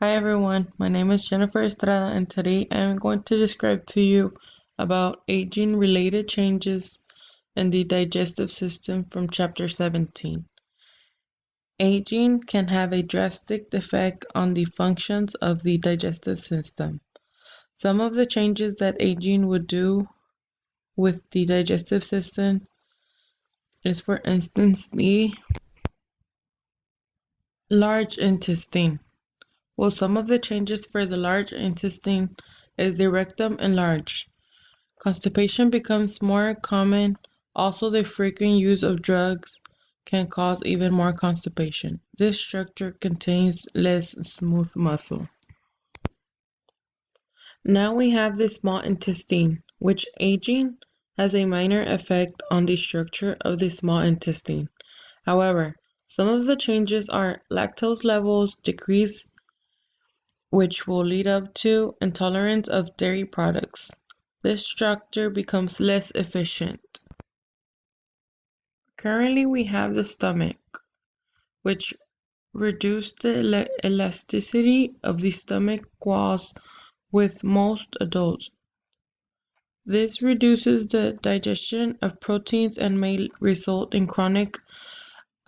Hi everyone, my name is Jennifer Estrada and today I am going to describe to you about aging related changes in the digestive system from chapter 17. Aging can have a drastic effect on the functions of the digestive system. Some of the changes that aging would do with the digestive system is, for instance, the large intestine. Well, some of the changes for the large intestine is the rectum enlarged. Constipation becomes more common. Also, the frequent use of drugs can cause even more constipation. This structure contains less smooth muscle. Now we have the small intestine, which aging has a minor effect on the structure of the small intestine. However, some of the changes are lactose levels decrease, which will lead up to intolerance of dairy products. This structure becomes less efficient. Currently, we have the stomach, which reduces the elasticity of the stomach walls with most adults. This reduces the digestion of proteins and may result in chronic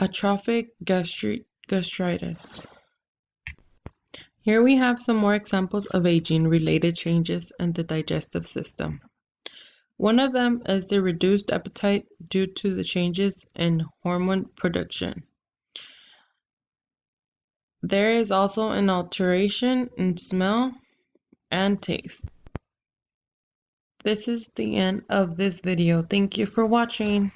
atrophic gastritis. Here we have some more examples of aging-related changes in the digestive system. One of them is the reduced appetite due to the changes in hormone production. There is also an alteration in smell and taste. This is the end of this video. Thank you for watching.